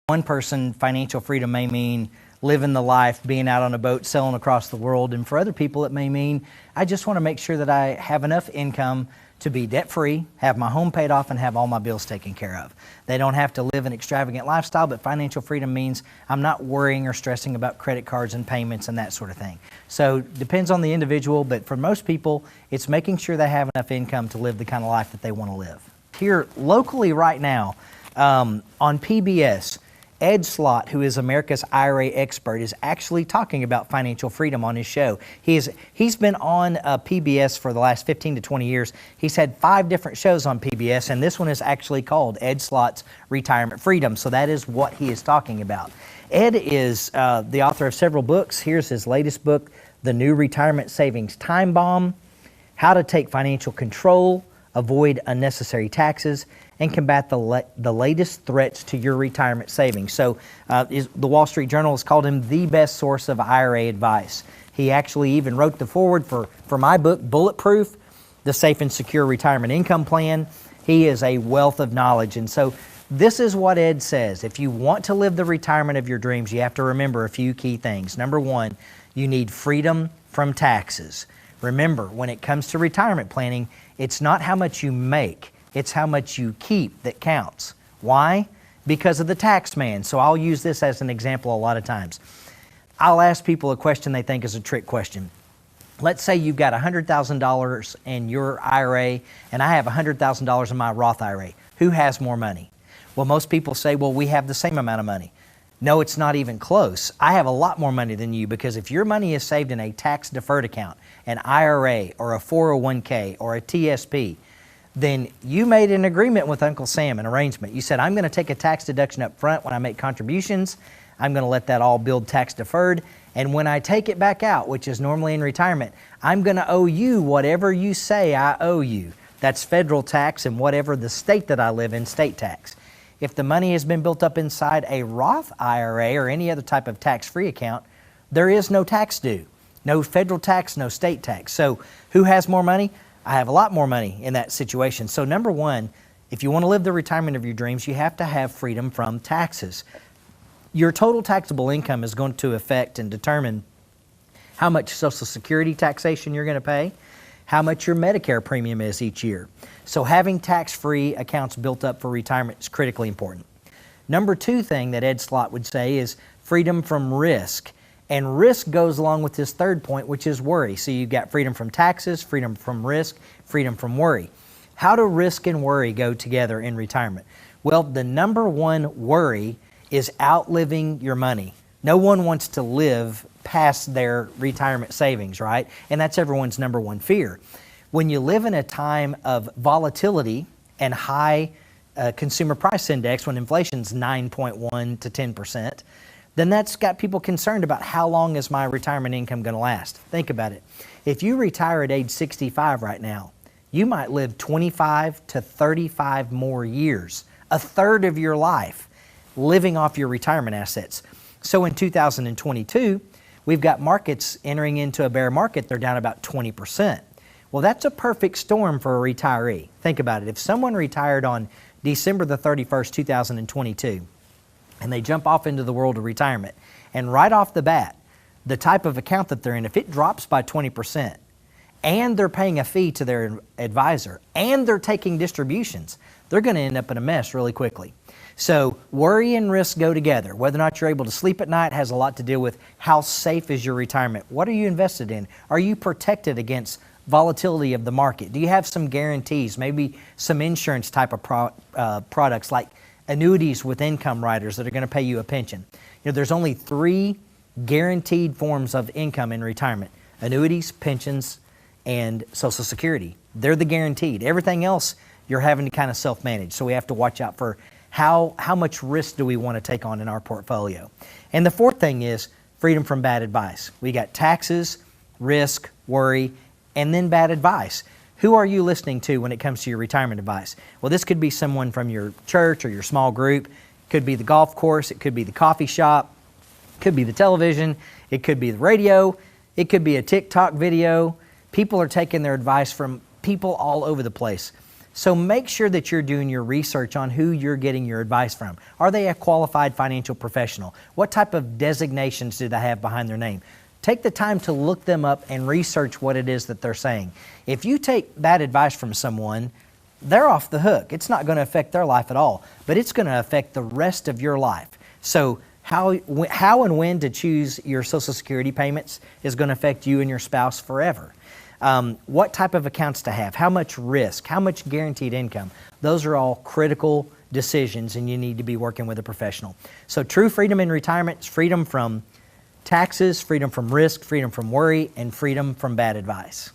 One person, financial freedom may mean living the life, being out on a boat, sailing across the world. And for other people, it may mean, I just want to make sure that I have enough income to be debt-free, have my home paid off, and have all my bills taken care of. They don't have to live an extravagant lifestyle, but financial freedom means I'm not worrying or stressing about credit cards and payments and that sort of thing. So depends on the individual, but for most people, it's making sure they have enough income to live the kind of life that they want to live. Here locally right now, on PBS, Ed Slott, who is America's IRA expert, is actually talking about financial freedom on his show. He's been on PBS for the last 15 to 20 years. He's had 5 different shows on PBS, and this one is actually called Ed Slott's Retirement Freedom. So that is what he is talking about. Ed is the author of several books. Here's his latest book, The New Retirement Savings Time Bomb, How to Take Financial Control, Avoid Unnecessary Taxes, and combat the latest threats to your retirement savings. So the Wall Street Journal has called him the best source of IRA advice. He actually even wrote the foreword for my book, Bulletproof, The Safe and Secure Retirement Income Plan. He is a wealth of knowledge. And so this is what Ed says. If you want to live the retirement of your dreams, you have to remember a few key things. Number one, you need freedom from taxes. Remember, when it comes to retirement planning, it's not how much you make, it's how much you keep that counts. Why? Because of the tax man. So I'll use this as an example a lot of times. I'll ask people a question they think is a trick question. Let's say you've got $100,000 in your IRA and I have $100,000 in my Roth IRA. Who has more money? Well, most people say, well, we have the same amount of money. No, it's not even close. I have a lot more money than you, because if your money is saved in a tax-deferred account, an IRA or a 401k or a TSP, then you made an agreement with Uncle Sam, an arrangement. You said, I'm going to take a tax deduction up front when I make contributions. I'm going to let that all build tax-deferred. And when I take it back out, which is normally in retirement, I'm going to owe you whatever you say I owe you. That's federal tax, and whatever the state that I live in, state tax. If the money has been built up inside a Roth IRA or any other type of tax-free account, there is no tax due. No federal tax, no state tax. So who has more money? I have a lot more money in that situation. So number one, if you want to live the retirement of your dreams, you have to have freedom from taxes. Your total taxable income is going to affect and determine how much Social Security taxation you're going to pay, how much your Medicare premium is each year. So having tax-free accounts built up for retirement is critically important. Number two thing that Ed Slott would say is freedom from risk. And risk goes along with this third point, which is worry. So you've got freedom from taxes, freedom from risk, freedom from worry. How do risk and worry go together in retirement? Well, the number one worry is outliving your money. No one wants to live past their retirement savings, right? And that's everyone's number one fear. When you live in a time of volatility and high consumer price index, when inflation's 9.1 to 10%, then that's got people concerned about how long is my retirement income going to last. Think about it. If you retire at age 65 right now, you might live 25 to 35 more years, a third of your life, living off your retirement assets. So in 2022, we've got markets entering into a bear market. They're down about 20%. Well, that's a perfect storm for a retiree. Think about it. If someone retired on December the 31st, 2022, and they jump off into the world of retirement, and right off the bat, the type of account that they're in, if it drops by 20%, and they're paying a fee to their advisor, and they're taking distributions, they're going to end up in a mess really quickly. So worry and risk go together. Whether or not you're able to sleep at night has a lot to do with how safe is your retirement. What are you invested in? Are you protected against volatility of the market? Do you have some guarantees, maybe some insurance type of products like annuities with income riders that are going to pay you a pension? You know, there's only 3 guaranteed forms of income in retirement: annuities, pensions, and Social Security. They're the guaranteed. Everything else you're having to kind of self-manage. So we have to watch out for how much risk do we want to take on in our portfolio. And the fourth thing is freedom from bad advice. We got taxes, risk, worry, and then bad advice. Who are you listening to when it comes to your retirement advice? Well, this could be someone from your church or your small group. It could be the golf course. It could be the coffee shop. It could be the television. It could be the radio. It could be a TikTok video. People are taking their advice from people all over the place. So make sure that you're doing your research on who you're getting your advice from. Are they a qualified financial professional? What type of designations do they have behind their name? Take the time to look them up and research what it is that they're saying. If you take bad advice from someone, they're off the hook. It's not going to affect their life at all, but it's going to affect the rest of your life. So how and when to choose your Social Security payments is going to affect you and your spouse forever. What type of accounts to have, how much risk, how much guaranteed income. Those are all critical decisions, and you need to be working with a professional. So true freedom in retirement is freedom from taxes, freedom from risk, freedom from worry, and freedom from bad advice.